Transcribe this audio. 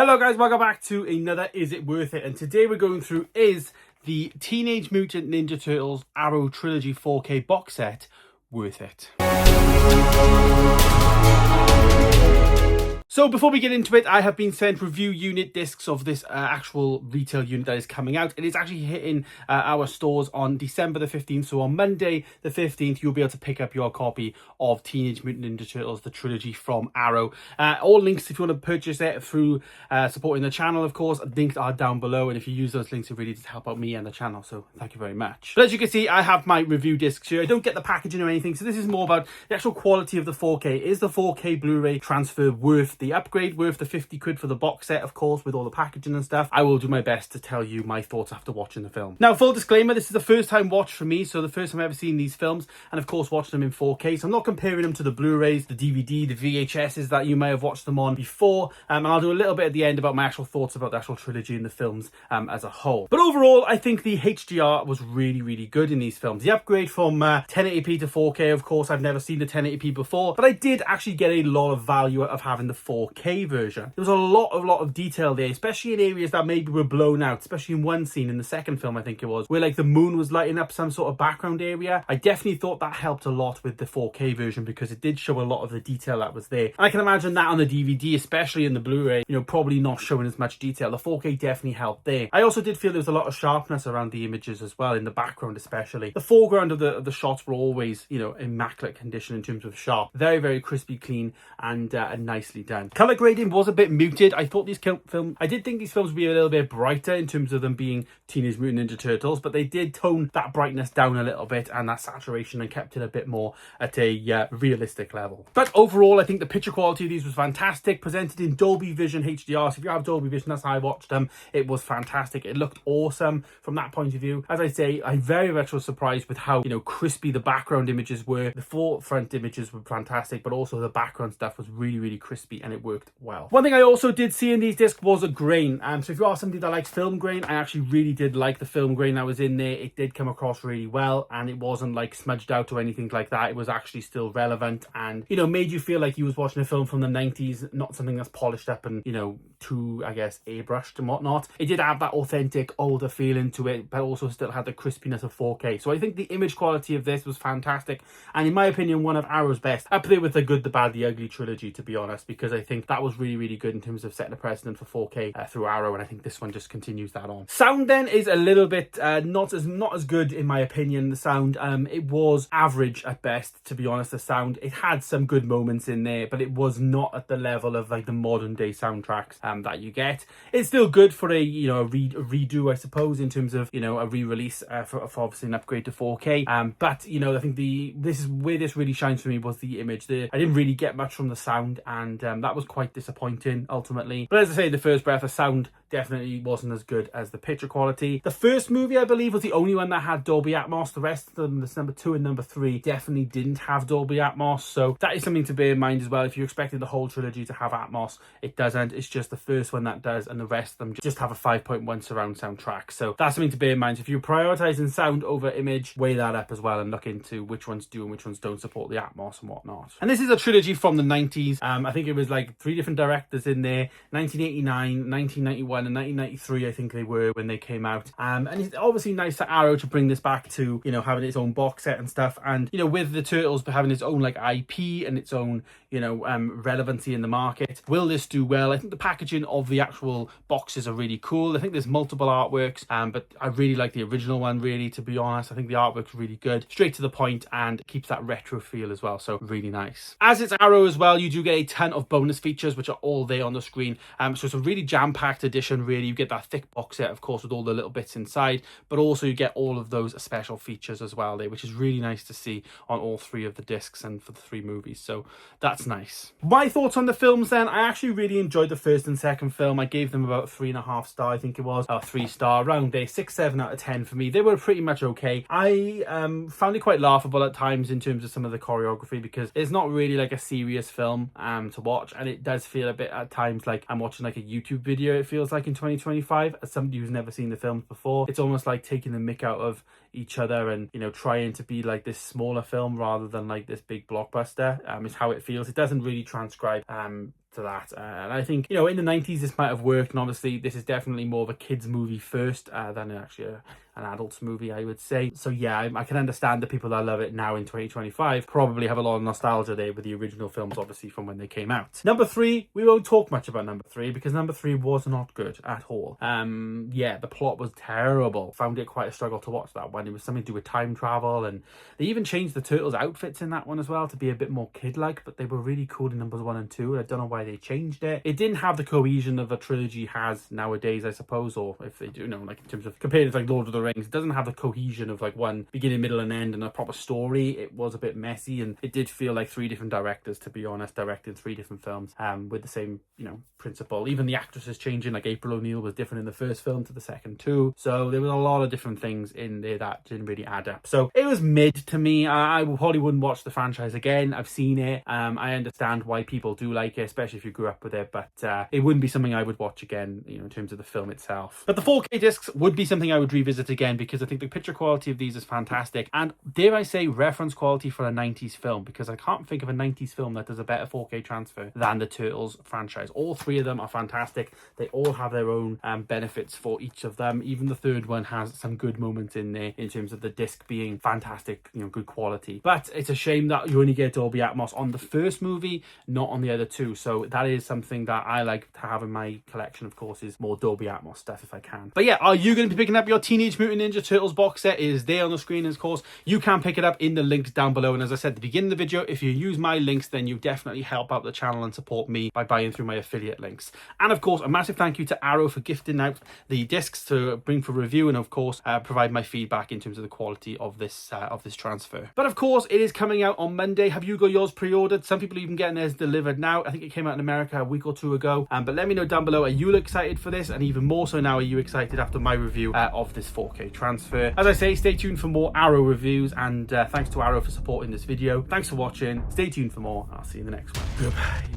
Hello guys, welcome back to another Is It Worth It? And today we're going through is the Teenage Mutant Ninja Turtles Arrow Trilogy 4K box set worth it? So before we get into it, I have been sent review unit discs of this actual retail unit that is coming out. It is actually hitting our stores on December the 15th. So on Monday the 15th, you'll be able to pick up your copy of Teenage Mutant Ninja Turtles, the trilogy from Arrow. All links, if you want to purchase it through supporting the channel, of course, links are down below. And if you use those links, it really does help out me and the channel. So thank you very much. But as you can see, I have my review discs here. I don't get the packaging or anything. So this is more about the actual quality of the 4K. Is the 4K Blu-ray transfer worth the upgrade, worth the 50 quid for the box set, of course, with all the packaging and stuff? I will do my best to tell you my thoughts after watching the film. Now, full disclaimer, this is the first time watch for me, so the first time I've ever seen these films, and of course watching them in 4K, so I'm not comparing them to the Blu-rays, the DVD, the VHSs that you may have watched them on before, and I'll do a little bit at the end about my actual thoughts about the actual trilogy and the films as a whole. But overall, I think the HDR was really, really good in these films. The upgrade from 1080p to 4K, of course, I've never seen the 1080p before, but I did actually get a lot of value out of having the 4K version. There was a lot of detail there, especially in areas that maybe were blown out, especially in one scene in the second film, I think it was, where like the moon was lighting up some sort of background area. I definitely thought that helped a lot with the 4K version because it did show a lot of the detail that was there. And I can imagine that on the DVD, especially in the Blu-ray, you know, probably not showing as much detail. The 4K definitely helped there. I also did feel there was a lot of sharpness around the images as well, in the background especially. The foreground of the shots were always, you know, immaculate condition in terms of sharp. Very, very crispy, clean, and nicely done. Color grading was a bit muted. I thought I did think these films would be a little bit brighter in terms of them being Teenage Mutant Ninja Turtles, but they did tone that brightness down a little bit and that saturation and kept it a bit more at a realistic level. But overall, I think the picture quality of these was fantastic, presented in Dolby Vision HDR. So if you have Dolby Vision, that's how I watched them. It was fantastic. It looked awesome from that point of view. As I say, I very much was surprised with how, you know, crispy the background images were. The forefront images were fantastic, but also the background stuff was really, really crispy and it worked well. One thing I also did see in these discs was a grain. So if you are somebody that likes film grain, I actually really did like the film grain that was in there. It did come across really well and it wasn't like smudged out or anything like that. It was actually still relevant and, you know, made you feel like you was watching a film from the 90s, not something that's polished up and, you know, too, I guess, airbrushed and whatnot. It did have that authentic older feeling to it, but also still had the crispiness of 4K. So I think the image quality of this was fantastic. And in my opinion, one of Arrow's best. Up there with the Good, the Bad, the Ugly trilogy, to be honest, because I think that was really, really good in terms of setting a precedent for 4K through Arrow, and I think this one just continues that on. Sound then is a little bit not as good in my opinion. The sound, it was average at best, to be honest. The sound, it had some good moments in there, but it was not at the level of like the modern day soundtracks that you get. It's still good for a, you know, a redo, I suppose, in terms of, you know, a re-release for obviously an upgrade to 4K. But you know, I think this is where this really shines for me, was the image. I didn't really get much from the sound, and that was quite disappointing ultimately. But as I say, the first breath, the sound definitely wasn't as good as the picture quality. The first movie, I believe, was the only one that had Dolby Atmos. The rest of them, this number 2 and number 3, definitely didn't have Dolby Atmos. So that is something to bear in mind as well. If you expected the whole trilogy to have Atmos, it doesn't. It's just the first one that does, and the rest of them just have a 5.1 surround sound track. So that's something to bear in mind. So if you're prioritizing sound over image, weigh that up as well and look into which ones do and which ones don't support the Atmos and whatnot. And this is a trilogy from the 90s. I think it was like 3 different directors in there: 1989, 1991 and 1993, I think they were when they came out. And it's obviously nice for Arrow to bring this back to, you know, having its own box set and stuff, and, you know, with the Turtles having its own like IP and its own, you know, relevancy in the market. Will this do well? I think the packaging of the actual boxes are really cool. I think there's multiple artworks, but I really like the original one, really, to be honest. I think the artwork's really good, straight to the point, and keeps that retro feel as well, so really nice. As it's Arrow as well, you do get a ton of bonus features which are all there on the screen. So it's a really jam-packed edition, really. You get that thick box set, of course, with all the little bits inside, but also you get all of those special features as well there, which is really nice to see on all 3 of the discs and for the 3 movies. So that's nice. My thoughts on the films then: I actually really enjoyed the first and second film. I gave them about 3.5 star, I think it was, or 3 star, around there, 6-7 out of 10 for me. They were pretty much okay. I found it quite laughable at times in terms of some of the choreography, because it's not really like a serious film to watch, and it does feel a bit at times like I'm watching like a YouTube video. It feels like in 2025, as somebody who's never seen the films before. It's almost like taking the mick out of each other and, you know, trying to be like this smaller film rather than like this big blockbuster, is how it feels. It doesn't really transcribe to that. And I think, you know, in the 90s this might have worked, and obviously this is definitely more of a kids movie first than actually an adult's movie, I would say. So yeah, I can understand the people that love it now in 2025 probably have a lot of nostalgia there with the original films, obviously, from when they came out. Number 3, we won't talk much about number 3 because number 3 was not good at all. Yeah, the plot was terrible. Found it quite a struggle to watch that one. It was something to do with time travel, and they even changed the Turtles' outfits in that one as well to be a bit more kid-like, but they were really cool in numbers 1 and 2. I don't know why they changed it. It didn't have the cohesion of a trilogy has nowadays, I suppose, or if they do, you know, like in terms of compared to like Lord of the Rings, it doesn't have the cohesion of like one beginning, middle and end and a proper story. It was a bit messy, and it did feel like 3 different directors, to be honest, directing 3 different films with the same, you know, principle. Even the actresses changing, like April O'Neil was different in the first film to the second too. So there was a lot of different things in there that didn't really add up. So it was mid to me. I probably wouldn't watch the franchise again. I've seen it. I understand why people do like it, especially if you grew up with it, but it wouldn't be something I would watch again, you know, in terms of the film itself. But the 4K discs would be something I would revisit again because I think the picture quality of these is fantastic, and dare I say reference quality for a 90s film, because I can't think of a 90s film that does a better 4K transfer than the Turtles franchise. All 3 of them are fantastic. They all have their own benefits for each of them. Even the third one has some good moments in there in terms of the disc being fantastic, you know, good quality. But it's a shame that you only get Dolby Atmos on the first movie, not on the other 2. So that is something that I like to have in my collection, of course, is more Dolby Atmos stuff if I can. But yeah, are you going to be picking up your Teenage Mutant Ninja Turtles box set? It is there on the screen, and of course you can pick it up in the links down below. And as I said at the beginning of the video, if you use my links, then you definitely help out the channel and support me by buying through my affiliate links. And of course, a massive thank you to Arrow for gifting out the discs to bring for review, and of course provide my feedback in terms of the quality of this transfer. But of course, it is coming out on Monday. Have you got yours pre-ordered? Some people are even getting theirs delivered now. I think it came out in America a week or 2 ago. But let me know down below, are you excited for this? And even more so now, are you excited after my review of this 4K transfer? As I say, stay tuned for more Arrow reviews, and thanks to Arrow for supporting this video. Thanks for watching. Stay tuned for more. I'll see you in the next one. Goodbye.